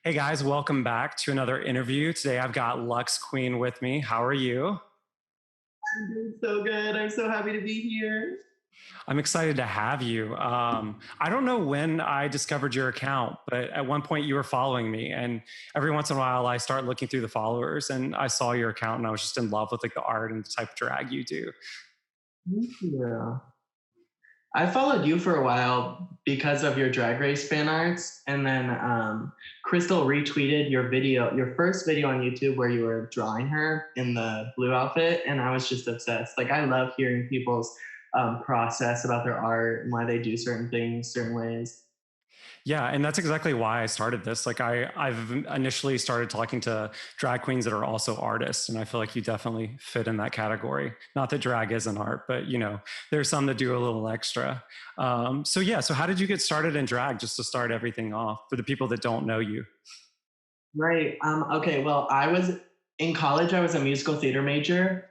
Hey guys, welcome back to another interview. Today I've got Lux Queen with me. How are you? I'm doing so good. I'm so happy to be here. I'm excited to have you. I don't know when I discovered your account, but at one point you were following me, and every once in a while I start looking through the followers, and I saw your account, and I was just in love with like the art and the type of drag you do. Thank you. I followed you for a while because of your drag race fan arts, and then Crystal retweeted your video, your first video on YouTube where you were drawing her in the blue outfit, and I was just obsessed. Like I love hearing people's process about their art and why they do certain things certain ways. Yeah, and that's exactly why I started this. Like I've initially started talking to drag queens that are also artists, and I feel like you definitely fit in that category. Not that drag isn't art, but there's some that do a little extra. So yeah, so how did you get started in drag? Just to start everything off for the people that don't know you. Right. Okay. Well, I was in college. I was a musical theater major,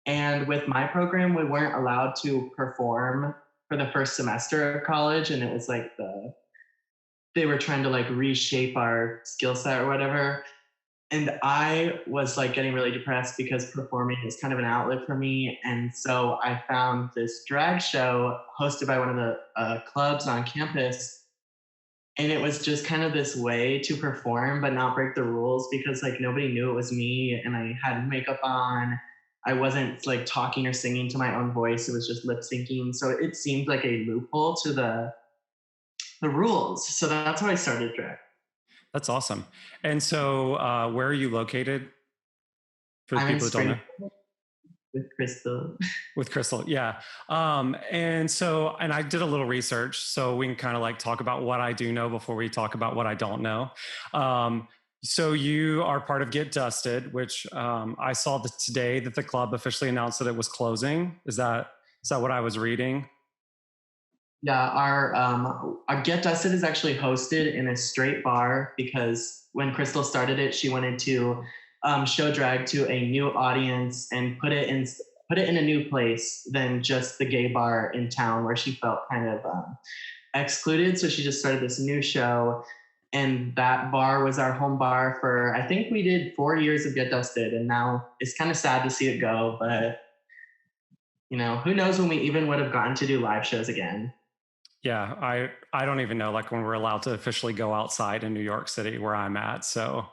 and with my program, we weren't allowed to perform for the first semester of college, and it was like they were trying to like reshape our skill set or whatever. And I was like getting really depressed because performing is kind of an outlet for me. And so I found this drag show hosted by one of the clubs on campus. And it was just kind of this way to perform, but not break the rules because like nobody knew it was me and I had makeup on. I wasn't like talking or singing to my own voice. It was just lip syncing. So it seemed like a loophole to the rules. So that's how I started drag. That's awesome. And so, where are you located? For the I'm in people that don't spring know. with Crystal. With Crystal, yeah. And I did a little research, so we can kind of like talk about what I do know before we talk about what I don't know. Um, so you are part of Get Dusted, which I saw that today that the club officially announced that it was closing. Is that what I was reading? Yeah, our Get Dusted is actually hosted in a straight bar because when Crystal started it, she wanted to show drag to a new audience and put it in a new place than just the gay bar in town where she felt kind of excluded. So she just started this new show, and that bar was our home bar for I think we did 4 years of Get Dusted, and now it's kind of sad to see it go, but who knows when we even would have gotten to do live shows again. Yeah, I don't even know like when we're allowed to officially go outside in New York City where I'm at. So,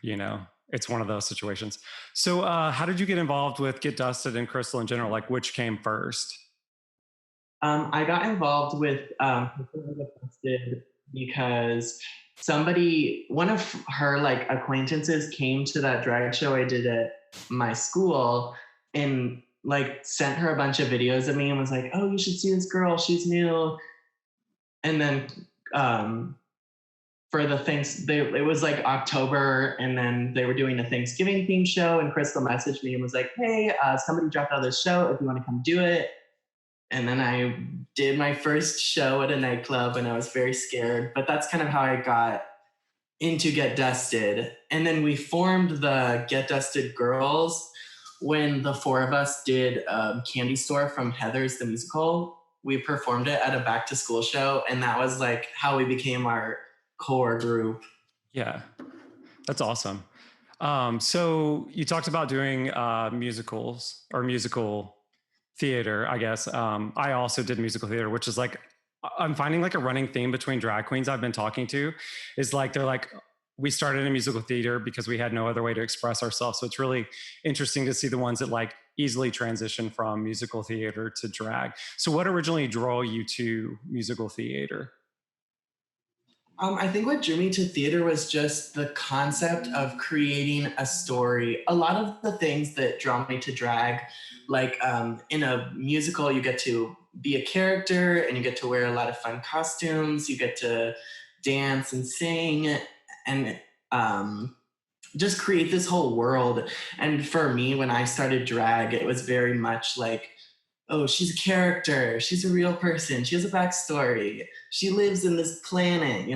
it's one of those situations. So, how did you get involved with Get Dusted and Crystal in general? Like, which came first? I got involved with because one of her like acquaintances came to that drag show I did at my school and like sent her a bunch of videos of me and was like, "Oh, you should see this girl. She's new." And then for the things, it was like October, and then they were doing a Thanksgiving themed show, and Crystal messaged me and was like, "Hey, somebody dropped out of this show. If you want to come do it." And then I did my first show at a nightclub and I was very scared. But that's kind of how I got into Get Dusted. And then we formed the Get Dusted Girls when the four of us did Candy Store from Heather's the Musical. We performed it at a back to school show. And that was like how we became our core group. Yeah, that's awesome. So you talked about doing musicals or musical theater, I guess. I also did musical theater, which is like, I'm finding like a running theme between drag queens I've been talking to is like, they're like, we started in musical theater because we had no other way to express ourselves. So it's really interesting to see the ones that like easily transition from musical theater to drag. So what originally drew you to musical theater? I think what drew me to theater was just the concept of creating a story. A lot of the things that draw me to drag, like in a musical, you get to be a character and you get to wear a lot of fun costumes. You get to dance and sing and just create this whole world. And for me, when I started drag, it was very much like, oh, she's a character. She's a real person. She has a backstory. She lives in this planet.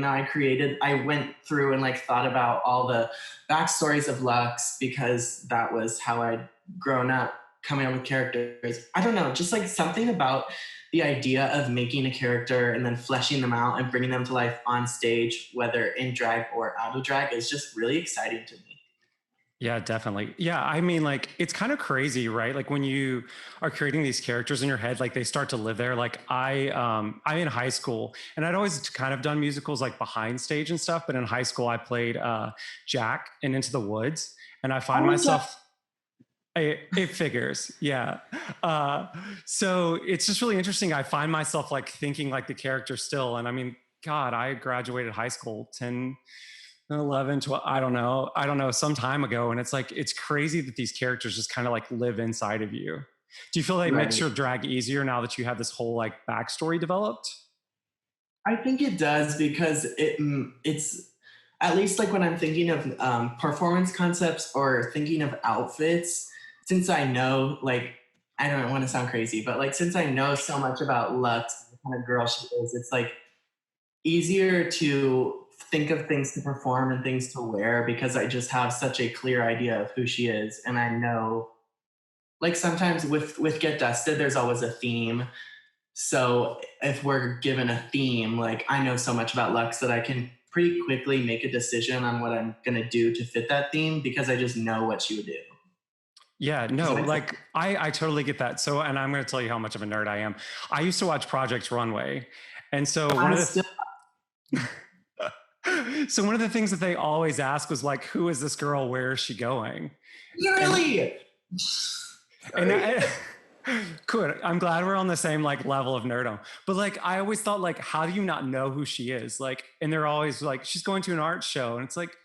I went through and like thought about all the backstories of Lux because that was how I'd grown up coming up with characters. I don't know, just like something about the idea of making a character and then fleshing them out and bringing them to life on stage, whether in drag or out of drag, is just really exciting to me. Yeah, definitely. Yeah, I mean, like, it's kind of crazy, right? Like when you are creating these characters in your head, like they start to live there. Like I'm in high school, and I'd always kind of done musicals like behind stage and stuff. But in high school, I played Jack in Into the Woods, and I find Oh, myself. It figures, yeah. Uh, so it's just really interesting. I find myself like thinking like the character still, and I mean, God, I graduated high school 10, 11, 12, I don't know, some time ago. And it's like, it's crazy that these characters just kind of like live inside of you. Do you feel like it makes right. your drag easier now that you have this whole like backstory developed? I think it does because it's at least like when I'm thinking of performance concepts or thinking of outfits, since I know, like, I don't want to sound crazy, but like, since I know so much about Lux, the kind of girl she is, it's like easier to think of things to perform and things to wear because I just have such a clear idea of who she is. And I know, like, sometimes with Get Dusted, there's always a theme. So if we're given a theme, like I know so much about Lux that I can pretty quickly make a decision on what I'm gonna do to fit that theme because I just know what she would do. Yeah, Does that no, make sense? like I totally get that. So, and I'm going to tell you how much of a nerd I am. I used to watch Project Runway. And so one I of still the, so one of the things that they always ask was like, who is this girl? Where is she going? And, literally. and Sorry. I, good. I'm glad we're on the same like level of nerdom. But like, I always thought like, how do you not know who she is? Like, and they're always like, she's going to an art show, and it's like,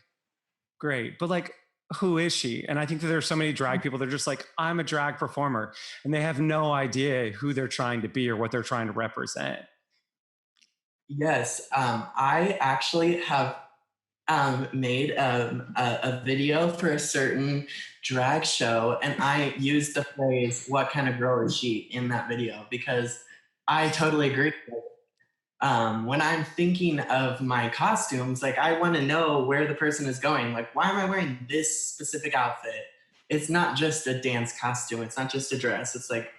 great, but like, who is she? And I think that there's so many drag people that are just like, I'm a drag performer, and they have no idea who they're trying to be or what they're trying to represent. Yes, I actually have made a video for a certain drag show, and I used the phrase "What kind of girl is she?" in that video because I totally agree. When I'm thinking of my costumes, like I want to know where the person is going. Like, why am I wearing this specific outfit? It's not just a dance costume. It's not just a dress. It's like,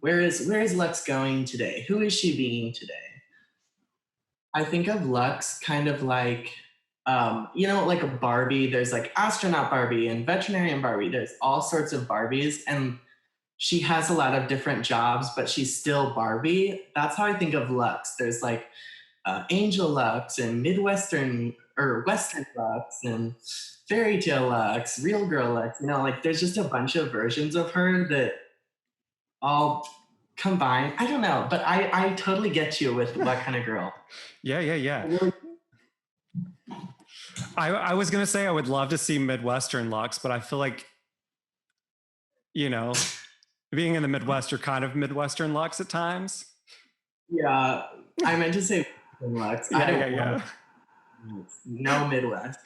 where is Lux going today? Who is she being today? I think of Lux kind of like, like a Barbie. There's like astronaut Barbie and veterinarian Barbie. There's all sorts of Barbies, and she has a lot of different jobs, but she's still Barbie. That's how I think of Lux. There's like Angel Lux and Midwestern or Western Lux and Fairy Tale Lux, Real Girl Lux. Like there's just a bunch of versions of her that all combine. I don't know, but I totally get you with what kind of girl. Yeah, yeah, yeah. I was gonna say I would love to see Midwestern Lux, but I feel like, you know, being in the Midwest, you're kind of Midwestern Lux at times. Yeah, I meant to say Lux. I Yeah, yeah, don't want yeah. no Midwest.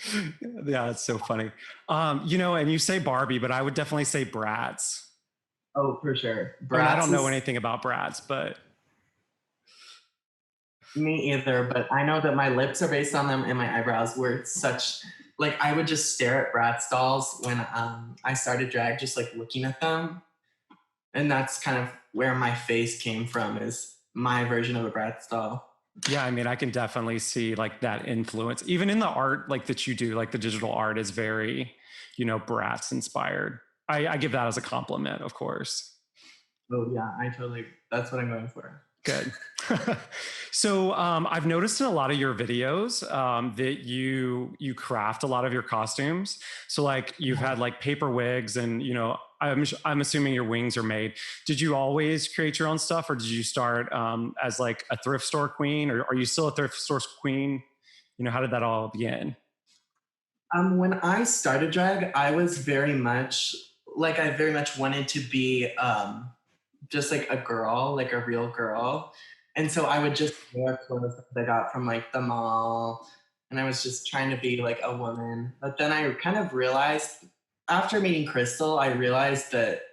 Yeah, it's so funny. And you say Barbie, but I would definitely say Bratz. Oh, for sure. I mean, I don't Bratz know is anything about Bratz, but me either, but I know that my lips are based on them and my eyebrows were such like I would just stare at Bratz dolls when I started drag, just like looking at them. And that's kind of where my face came from is my version of a Bratz doll. yeah, I mean, I can definitely see like that influence, even in the art like that you do. Like the digital art is very, Bratz inspired. I give that as a compliment, of course. Oh yeah, that's what I'm going for. Good. So I've noticed in a lot of your videos that you craft a lot of your costumes. So like you've had like paper wigs, and I'm assuming your wings are made. Did you always create your own stuff, or did you start as like a thrift store queen, or are you still a thrift store queen? How did that all begin? When I started drag, I very much wanted to be just like a girl, like a real girl. And so I would just wear clothes that I got from like the mall. And I was just trying to be like a woman. But then I kind of realized after meeting Crystal, I realized that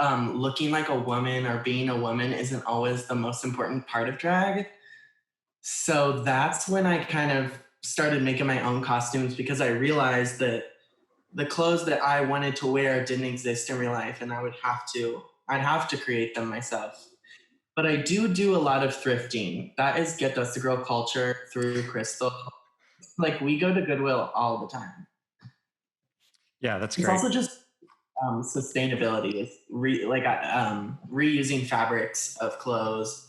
looking like a woman or being a woman isn't always the most important part of drag. So that's when I kind of started making my own costumes because I realized that the clothes that I wanted to wear didn't exist in real life and I'd have to create them myself. but I do a lot of thrifting. That is Get Dusty Girl culture through Crystal. Like we go to Goodwill all the time. Yeah, that's It's great. also just sustainability. It's reusing fabrics of clothes.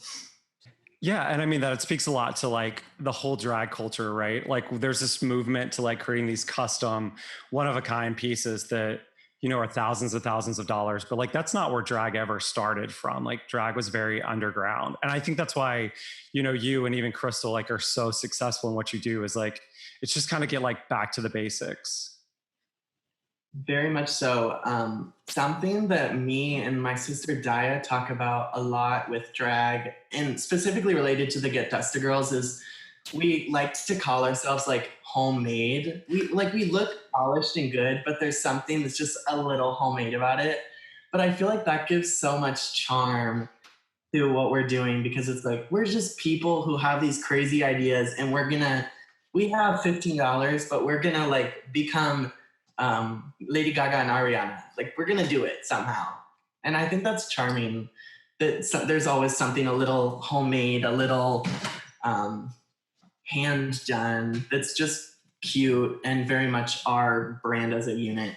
Yeah, and I mean that it speaks a lot to like the whole drag culture, right? Like there's this movement to like creating these custom one of a kind pieces that are thousands of dollars, but like that's not where drag ever started from. Like drag was very underground. And I think that's why, you and even Crystal like are so successful in what you do is like it's just kind of get like back to the basics. Very much so. Something that me and my sister Daya talk about a lot with drag, and specifically related to the Get Dusty Girls, is we like to call ourselves like homemade. We look polished and good, but there's something that's just a little homemade about it. But I feel like that gives so much charm to what we're doing because it's like we're just people who have these crazy ideas and we have $15, but we're gonna like become Lady Gaga and Ariana. Like we're gonna do it somehow. And I think that's charming that there's always something a little homemade, a little um, hand done that's just cute and very much our brand as a unit.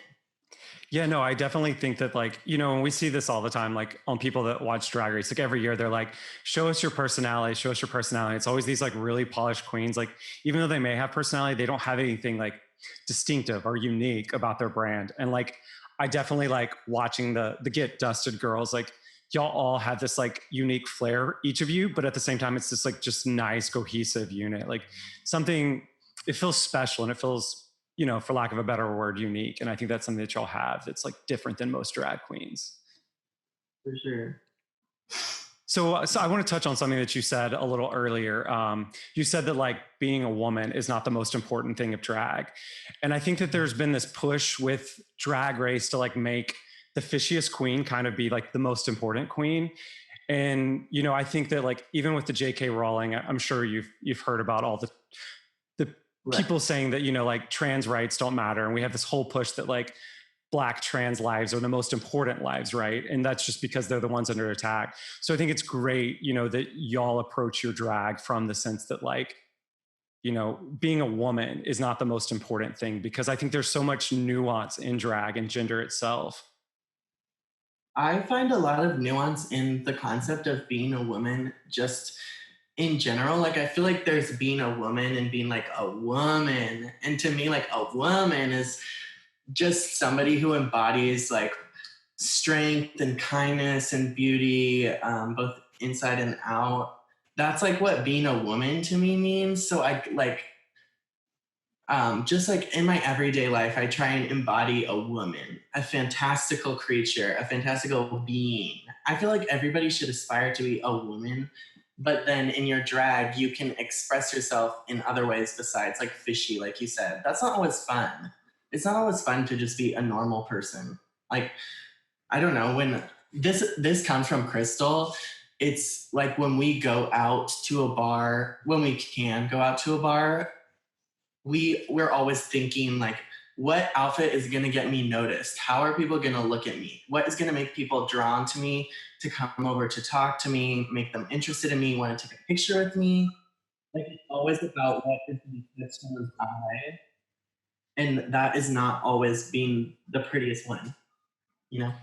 Yeah, no, I definitely think that like, when we see this all the time, like on people that watch Drag Race, like every year they're like, show us your personality, show us your personality. It's always these like really polished queens. Like, even though they may have personality, they don't have anything like distinctive or unique about their brand. And like, I definitely like watching the Get Dusted girls, like y'all all have this like unique flair, each of you, but at the same time, it's this like just nice, cohesive unit. Like something, it feels special and it feels for lack of a better word, unique. And I think that's something that y'all have that's like different than most drag queens. For sure. So I want to touch on something that you said a little earlier. You said that like being a woman is not the most important thing of drag. And I think that there's been this push with Drag Race to like make the fishiest queen kind of be like the most important queen. And I think that like even with the J.K. Rowling, I'm sure you've heard about all the Right. people saying that like trans rights don't matter, and we have this whole push that like Black trans lives are the most important lives, right? And that's just because they're the ones under attack. So I think it's great that y'all approach your drag from the sense that like being a woman is not the most important thing, because I think there's so much nuance in drag and gender itself. I find a lot of nuance in the concept of being a woman just in general. Like, I feel like there's being a woman and being like a woman. And to me, like, a woman is just somebody who embodies like strength and kindness and beauty, both inside and out. That's like what being a woman to me means. So I like, just like in my everyday life, I try and embody a woman, a fantastical creature, a fantastical being. I feel like everybody should aspire to be a woman, but then in your drag, you can express yourself in other ways besides like fishy, like you said. That's not always fun. It's not always fun to just be a normal person. Like, I don't know, when this comes from Crystal. It's like when we go out to a bar, when we can go out to a bar, we're always thinking like, what outfit is going to get me noticed? How are people going to look at me? What is going to make people drawn to me to come over to talk to me, make them interested in me, want to take a picture with me? Like, it's always about what is going to catch someone's eye, and that is not always being the prettiest one, you know.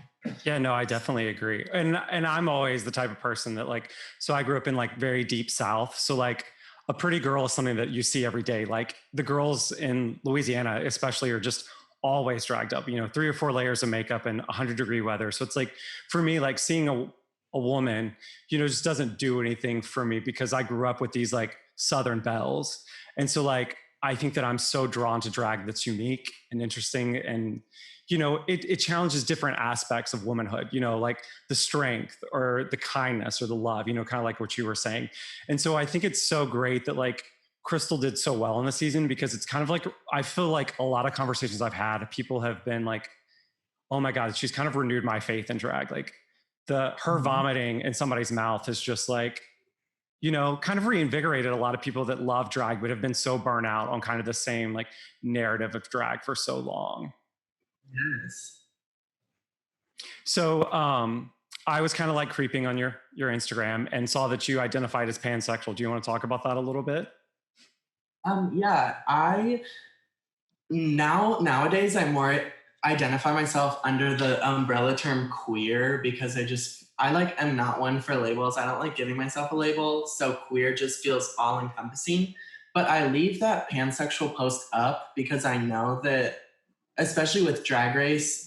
Yeah, no, I definitely agree. And I'm always the type of person that like, so I grew up in like very deep South. So like a pretty girl is something that you see every day. Like the girls in Louisiana, especially, are just always dragged up, 3 or 4 layers of makeup in 100-degree weather. So it's like, for me, like seeing a woman, just doesn't do anything for me, because I grew up with these like Southern belles. And so like, I think that I'm so drawn to drag that's unique and interesting, and it challenges different aspects of womanhood, like the strength or the kindness or the love, kind of like what you were saying. And so I think it's so great that like Crystal did so well in the season, because it's kind of like, I feel like a lot of conversations I've had, people have been like, oh my God, she's kind of renewed my faith in drag. Like her Mhm. vomiting in somebody's mouth is just like, kind of reinvigorated a lot of people that love drag, but have been so burnt out on kind of the same like narrative of drag for so long. Yes. So, I was kind of like creeping on your Instagram and saw that you identified as pansexual. Do you want to talk about that a little bit? Yeah, I nowadays I more identify myself under the umbrella term queer because I like am not one for labels. I don't like giving myself a label, so queer just feels all encompassing. But I leave that pansexual post up because I know that, especially with Drag Race,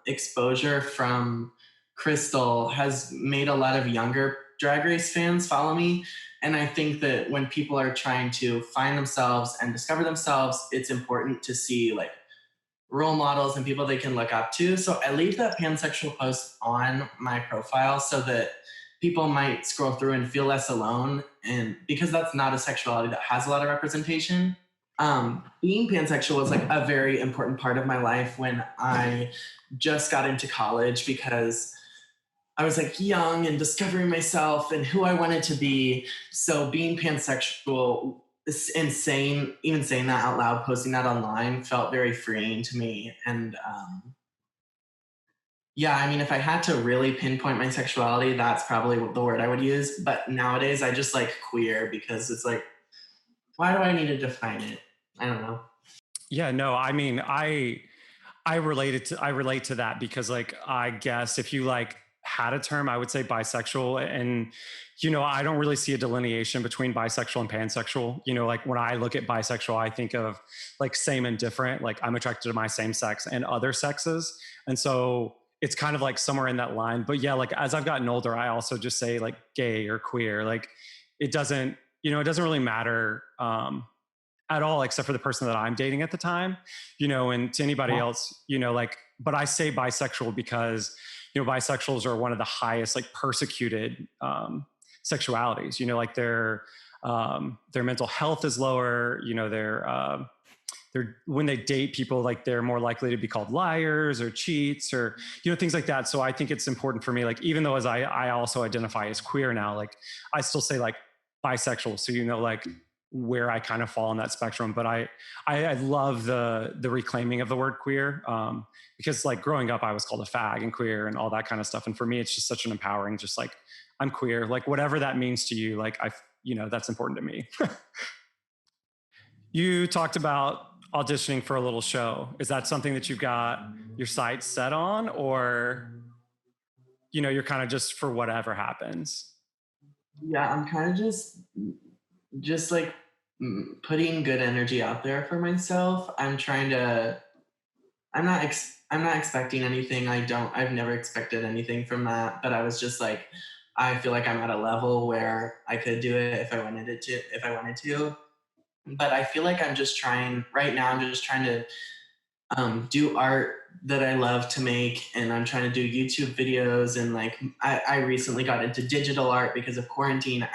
exposure from Crystal has made a lot of younger Drag Race fans follow me. And I think that when people are trying to find themselves and discover themselves, it's important to see like role models and people they can look up to. So I leave that pansexual post on my profile so that people might scroll through and feel less alone. And because that's not a sexuality that has a lot of representation. Being pansexual was like a very important part of my life when I just got into college because I was like young and discovering myself and who I wanted to be. So being pansexual is insane, even saying that out loud, posting that online felt very freeing to me. And yeah, I mean, if I had to really pinpoint my sexuality, that's probably the word I would use. But nowadays, I just like queer because it's like, why do I need to define it? I don't know. Yeah, no, I mean, I relate to that because like I guess if you like had a term, I would say bisexual. And I don't really see a delineation between bisexual and pansexual. Like when I look at bisexual, I think of like same and different, like I'm attracted to my same sex and other sexes. And so it's kind of like somewhere in that line. But yeah, like as I've gotten older, I also just say like gay or queer. Like it doesn't, it doesn't really matter. At all, except for the person that I'm dating at the time, and to anybody Yeah. else, like, but I say bisexual because, bisexuals are one of the highest, like, persecuted sexualities, like their mental health is lower, they're when they date people, like they're more likely to be called liars or cheats or things like that. So I think it's important for me, like even though as I also identify as queer now, like I still say like bisexual, so like where I kind of fall on that spectrum. But I love the reclaiming of the word queer, because like growing up I was called a fag and queer and all that kind of stuff, and for me it's just such an empowering, just like I'm queer, like whatever that means to you, like that's important to me. You talked about auditioning for a little show. Is that something that you've got your sights set on, or you're kind of just for whatever happens? Yeah, I'm kind of just like putting good energy out there for myself. I'm not expecting anything. I've never expected anything from that, but I was just like I feel like I'm at a level where I could do it if I wanted to. But I feel like I'm just trying right now. I'm just trying to do art that I love to make, and I'm trying to do YouTube videos. And like I recently got into digital art because of quarantine.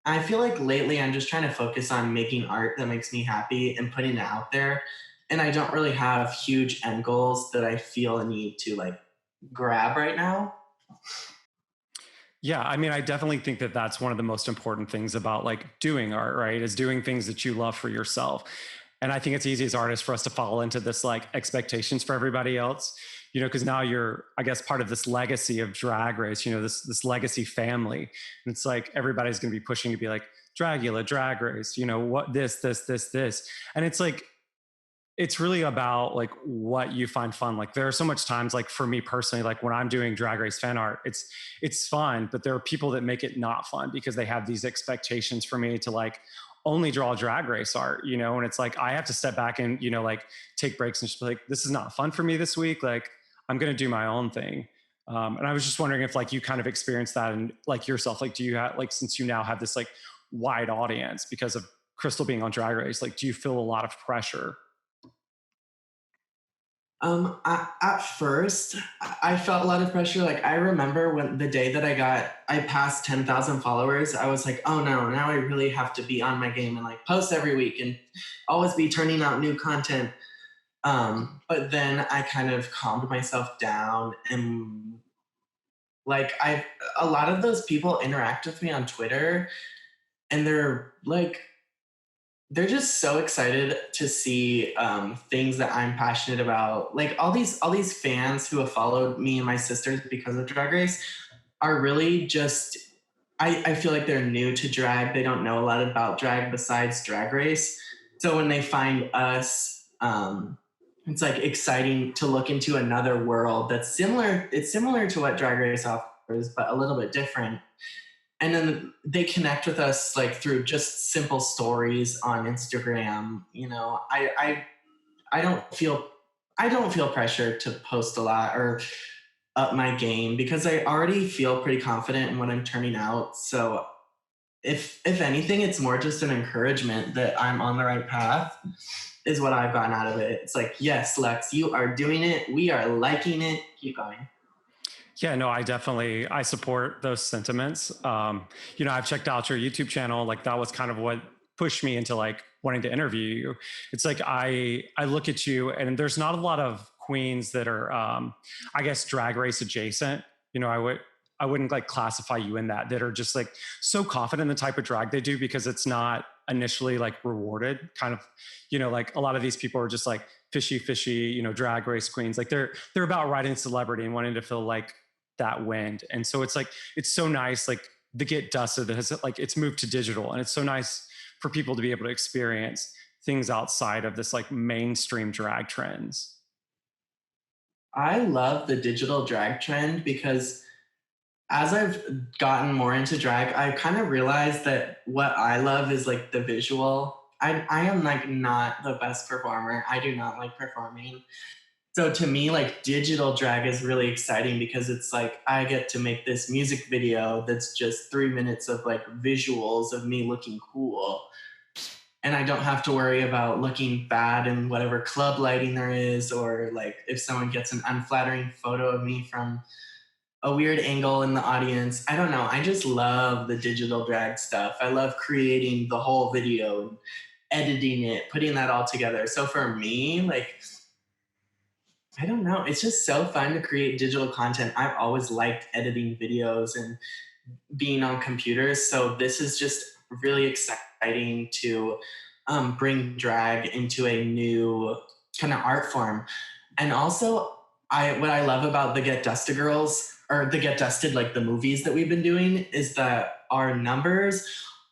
I feel like lately I'm just trying to focus on making art that makes me happy and putting it out there. And I don't really have huge end goals that I feel a need to like grab right now. Yeah, I mean, I definitely think that that's one of the most important things about like doing art, right? Is doing things that you love for yourself. And I think it's easy as artists for us to fall into this like expectations for everybody else, because now you're, I guess, part of this legacy of Drag Race, this legacy family. And it's like everybody's going to be pushing to be like Dragula, Drag Race, what this. And it's like it's really about like what you find fun. Like there are so much times, like for me personally, like when I'm doing Drag Race fan art, it's fun, but there are people that make it not fun because they have these expectations for me to like only draw Drag Race art, and it's like I have to step back and like take breaks and just be like, this is not fun for me this week, like I'm going to do my own thing. And I was just wondering if like you kind of experienced that and like yourself, like do you have, like, since you now have this like wide audience because of Crystal being on Drag Race, like do you feel a lot of pressure? At first, I felt a lot of pressure. Like I remember when the day that I passed 10,000 followers, I was like, oh no, now I really have to be on my game and like post every week and always be turning out new content. But then I kind of calmed myself down and like a lot of those people interact with me on Twitter and they're like they're just so excited to see things that I'm passionate about. Like all these fans who have followed me and my sisters because of Drag Race are really just. I feel like they're new to drag. They don't know a lot about drag besides Drag Race. So when they find us, it's like exciting to look into another world that's similar. It's similar to what Drag Race offers, but a little bit different. And then they connect with us like through just simple stories on Instagram. You know, I don't feel pressure to post a lot or up my game because I already feel pretty confident in what I'm turning out. So if anything, it's more just an encouragement that I'm on the right path is what I've gotten out of it. It's like, yes, Lex, you are doing it. We are liking it. Keep going. Yeah, no, I support those sentiments. I've checked out your YouTube channel. Like that was kind of what pushed me into like wanting to interview you. It's like I look at you, and there's not a lot of queens that are, I guess, drag race adjacent. I wouldn't like classify you in that are just like so confident in the type of drag they do because it's not initially like rewarded. Kind of, like a lot of these people are just like fishy, drag race queens. Like they're about riding celebrity and wanting to feel like that wind. And so it's like it's so nice, like the Get Dusted that has like it's moved to digital, and it's so nice for people to be able to experience things outside of this like mainstream drag trends. I love the digital drag trend because as I've gotten more into drag, I kind of realized that what I love is like the visual. I am like not the best performer. I do not like performing. So to me, like digital drag is really exciting because it's like I get to make this music video that's just 3 minutes of like visuals of me looking cool. And I don't have to worry about looking bad in whatever club lighting there is, or like if someone gets an unflattering photo of me from a weird angle in the audience. I don't know. I just love the digital drag stuff. I love creating the whole video and editing it, putting that all together. So for me, like, I don't know. It's just so fun to create digital content. I've always liked editing videos and being on computers. So this is just really exciting to bring drag into a new kind of art form. And also, what I love about the Get Dusted girls or the Get Dusted, like the movies that we've been doing, is that our numbers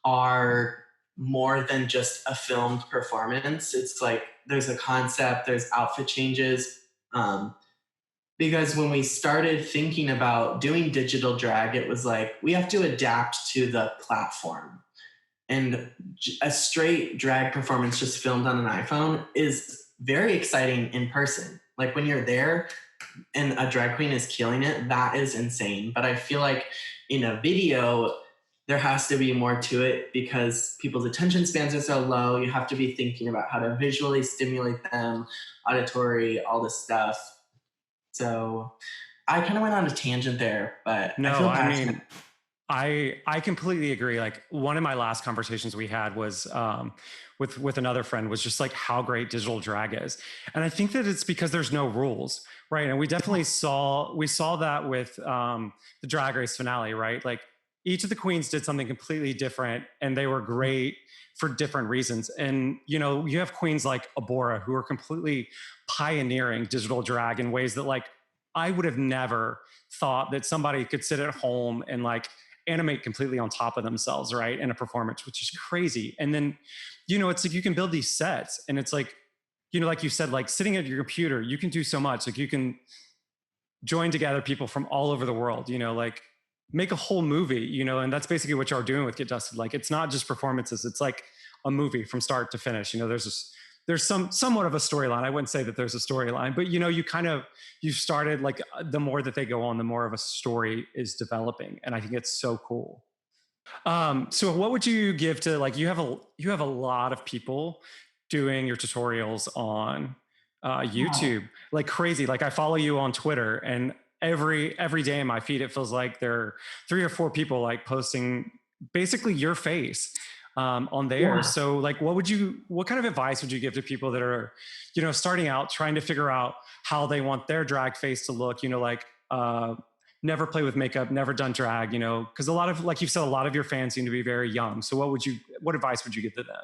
are more than just a filmed performance. It's like there's a concept, there's outfit changes. Um, because when we started thinking about doing digital drag, it was like we have to adapt to the platform. And a straight drag performance just filmed on an iPhone is very exciting in person. Like when you're there and a drag queen is killing it, that is insane. But I feel like in a video, there has to be more to it because people's attention spans are so low. You have to be thinking about how to visually stimulate them, auditory, all this stuff. So I kind of went on a tangent there, but I No, feel I passionate. mean, I completely agree. Like one of my last conversations we had was with another friend was just like how great digital drag is, and I think that it's because there's no rules, right? And we saw that with the Drag Race finale, right? Like each of the queens did something completely different, and they were great for different reasons. And you have queens like Abora who are completely pioneering digital drag in ways that like I would have never thought that somebody could sit at home and like animate completely on top of themselves, right, in a performance, which is crazy. And then, it's like you can build these sets, and it's like, like you said, like sitting at your computer, you can do so much. Like you can join together people from all over the world, like make a whole movie, and that's basically what you're doing with Get Dusted. Like it's not just performances; it's like a movie from start to finish. There's somewhat of a storyline. I wouldn't say that there's a storyline, but you started like the more that they go on, the more of a story is developing, and I think it's so cool. So what would you give to like you have a lot of people doing your tutorials on Wow. YouTube like crazy. Like I follow you on Twitter, and every day in my feed it feels like there are 3 or 4 people like posting basically your face on there. Yeah. So like what kind of advice would you give to people that are starting out trying to figure out how they want their drag face to look, like never play with makeup, never done drag, because a lot of, like you've said, a lot of your fans seem to be very young. So what advice would you give to them?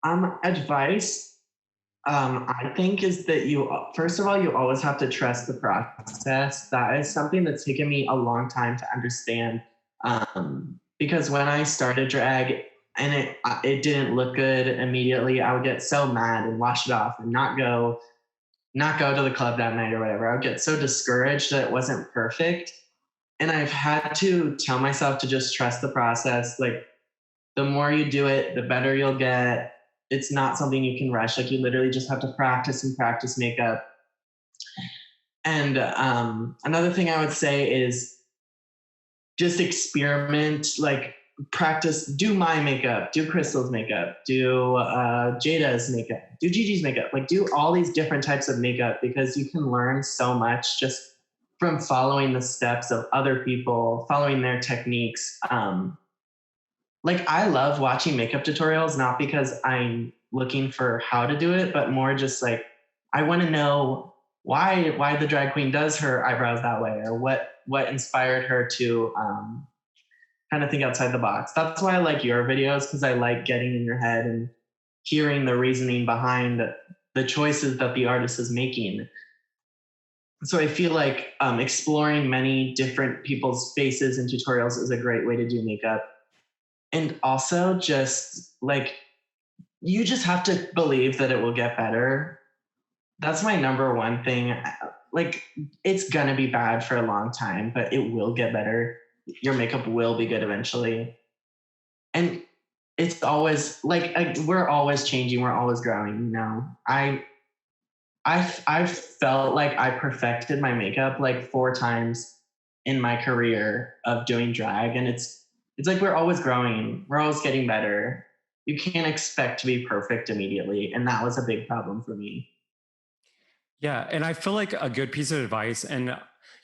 Advice, I think is that first of all, you always have to trust the process. That is something that's taken me a long time to understand. Because when I started drag and it didn't look good immediately, I would get so mad and wash it off and not go to the club that night or whatever. I would get so discouraged that it wasn't perfect. And I've had to tell myself to just trust the process. Like the more you do it, the better you'll get. It's not something you can rush. Like you literally just have to practice and practice makeup. And another thing I would say is just experiment, like practice, do my makeup, do Crystal's makeup, do Jada's makeup, do Gigi's makeup, like do all these different types of makeup because you can learn so much just from following the steps of other people, following their techniques. Like I love watching makeup tutorials, not because I'm looking for how to do it, but more just like I want to know why the drag queen does her eyebrows that way, or what inspired her to kind of think outside the box. That's why I like your videos, because I like getting in your head and hearing the reasoning behind the choices that the artist is making. So I feel like exploring many different people's faces in tutorials is a great way to do makeup. And also just like you just have to believe that it will get better. That's my number one thing. Like it's gonna be bad for a long time, but it will get better. Your makeup will be good eventually. And it's always like we're always changing, we're always growing, you know. I've felt like I perfected my makeup like 4 times in my career of doing drag, and it's like we're always growing, we're always getting better. You can't expect to be perfect immediately, and that was a big problem for me. Yeah, and I feel like a good piece of advice, and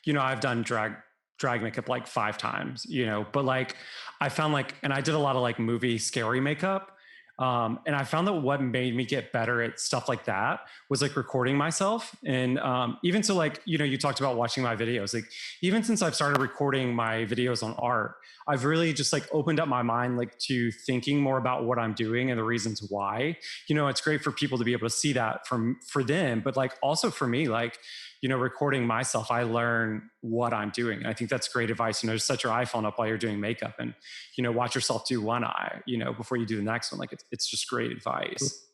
I've done drag makeup like 5 times, but like I found like, and I did a lot of like movie scary makeup. And I found that what made me get better at stuff like that was like recording myself. And even so, like, you talked about watching my videos. Like, even since I've started recording my videos on art, I've really just like opened up my mind like to thinking more about what I'm doing and the reasons why. It's great for people to be able to see that for them, but like also for me, like, recording myself, I learn what I'm doing. And I think that's great advice. Just set your iPhone up while you're doing makeup and, watch yourself do one eye, before you do the next one. Like it's just great advice.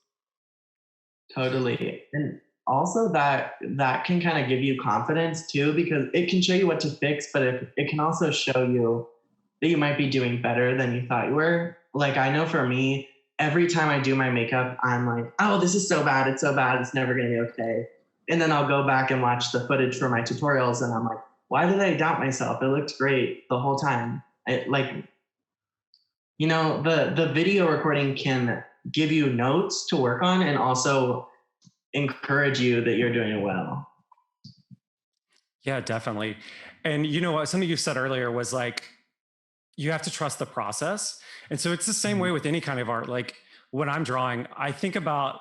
Totally. And also that can kind of give you confidence too, because it can show you what to fix, but it can also show you that you might be doing better than you thought you were. Like I know for me, every time I do my makeup, I'm like, oh, this is so bad. It's so bad. It's never going to be okay. And then I'll go back and watch the footage for my tutorials and I'm like, why did I doubt myself? It looked great the whole time. The video recording can give you notes to work on and also encourage you that you're doing well. Yeah, definitely. And what, something you said earlier was like, you have to trust the process. And so it's the same way with any kind of art. Like when I'm drawing, I think about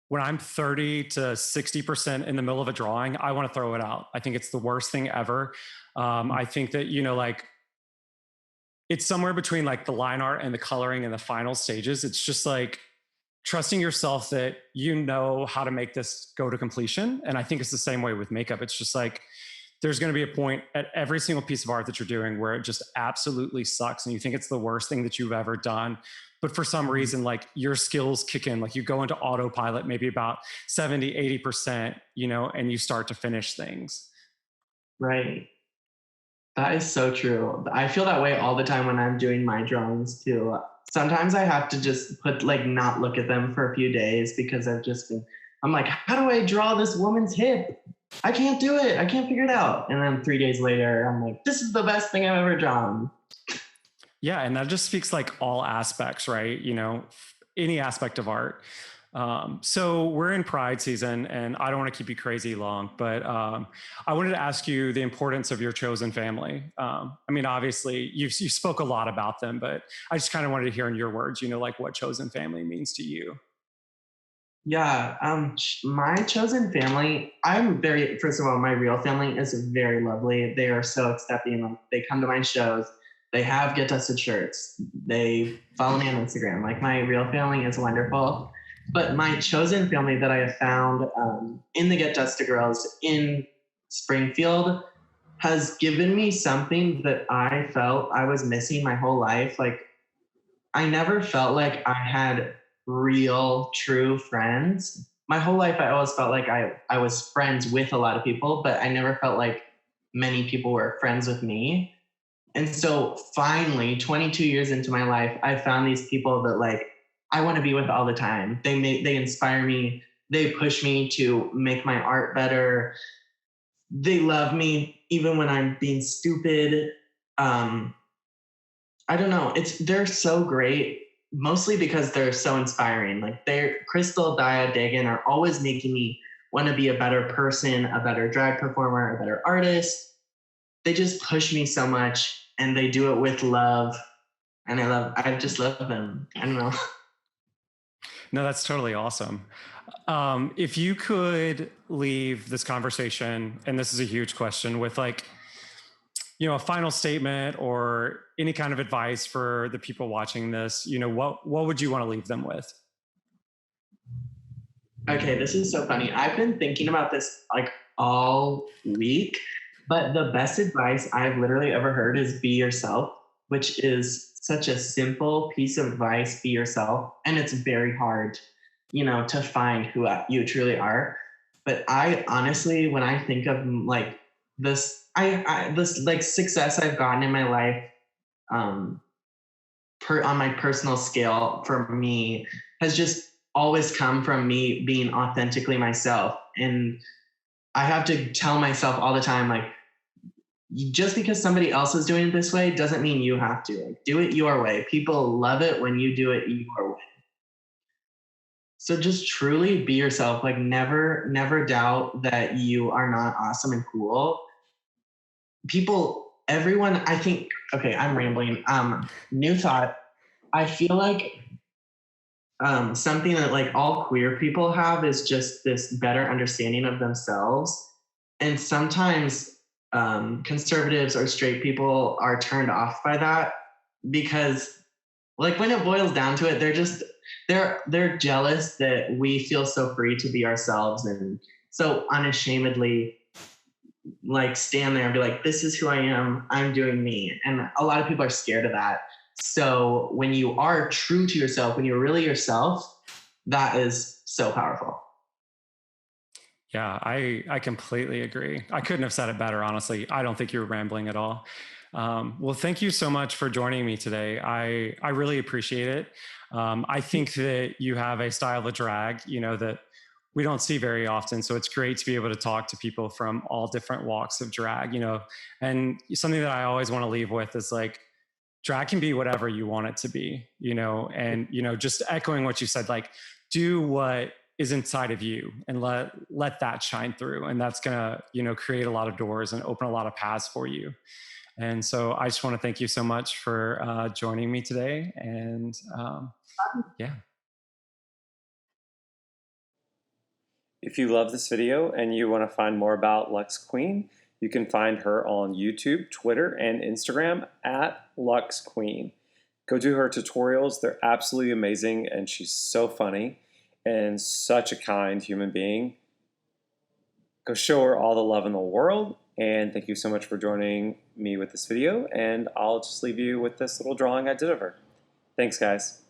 when I'm 30 to 60% in the middle of a drawing, I want to throw it out. I think it's the worst thing ever. I think that, like it's somewhere between like the line art and the coloring and the final stages. It's just like trusting yourself that you know how to make this go to completion. And I think it's the same way with makeup. It's just like, there's going to be a point at every single piece of art that you're doing where it just absolutely sucks and you think it's the worst thing that you've ever done. But for some reason, like your skills kick in, like you go into autopilot, maybe about 70, 80%, and you start to finish things. Right. That is so true. I feel that way all the time when I'm doing my drawings too. Sometimes I have to just not look at them for a few days because I'm like, how do I draw this woman's hip? I can't do it. I can't figure it out. And then 3 days later, I'm like, this is the best thing I've ever drawn. Yeah. And that just speaks like all aspects, right? Any aspect of art. So we're in Pride season, and I don't want to keep you crazy long, but I wanted to ask you the importance of your chosen family. I mean, obviously, you spoke a lot about them, but I just kind of wanted to hear in your words, like what chosen family means to you. Yeah, my chosen family, first of all, my real family is very lovely. They are so accepting. They come to my shows. They have Get Dusted shirts. They follow me on Instagram. Like my real family is wonderful. But my chosen family that I have found in the Get Dusted Girls in Springfield has given me something that I felt I was missing my whole life. Like, I never felt like I had real, true friends. My whole life, I always felt like I was friends with a lot of people, but I never felt like many people were friends with me. And so finally, 22 years into my life, I found these people that like I want to be with all the time. They inspire me. They push me to make my art better. They love me even when I'm being stupid. Um, I don't know. They're so great, mostly because they're so inspiring. Like they're Crystal, Daya, Dagan are always making me want to be a better person, a better drag performer, a better artist. They just push me so much and they do it with love. And I just love them. I don't know. No, that's totally awesome. If you could leave this conversation, and this is a huge question, with like, a final statement or any kind of advice for the people watching this, what would you want to leave them with? Okay, this is so funny. I've been thinking about this like all week, but the best advice I've literally ever heard is be yourself, which is such a simple piece of advice, be yourself. And it's very hard, to find who you truly are. But I honestly, when I think of like this like success I've gotten in my life, um, on my personal scale for me has just always come from me being authentically myself. And I have to tell myself all the time, like, just because somebody else is doing it this way doesn't mean you have to. Like, do it your way. People love it when you do it your way. So just truly be yourself. Like never doubt that you are not awesome and cool. Everyone, I think, okay, I'm rambling. New thought. I feel like something that like all queer people have is just this better understanding of themselves. And sometimes conservatives or straight people are turned off by that because like when it boils down to it, they're jealous that we feel so free to be ourselves and so unashamedly like stand there and be like, this is who I am, I'm doing me. And a lot of people are scared of that. So when you are true to yourself, when you're really yourself, that is so powerful. Yeah, I completely agree. I couldn't have said it better, honestly. I don't think you're rambling at all. Well, thank you so much for joining me today. I really appreciate it. I think that you have a style of drag, that we don't see very often. So it's great to be able to talk to people from all different walks of drag, and something that I always want to leave with is like, drag can be whatever you want it to be, and, just echoing what you said, like, do what is inside of you and let that shine through. And that's going to, create a lot of doors and open a lot of paths for you. And so I just want to thank you so much for joining me today. And yeah. If you love this video and you want to find more about Lux Queen, you can find her on YouTube, Twitter, and Instagram at Lux Queen. Go do her tutorials. They're absolutely amazing, and she's so funny and such a kind human being. Go show her all the love in the world, and thank you so much for joining me with this video, and I'll just leave you with this little drawing I did of her. Thanks, guys.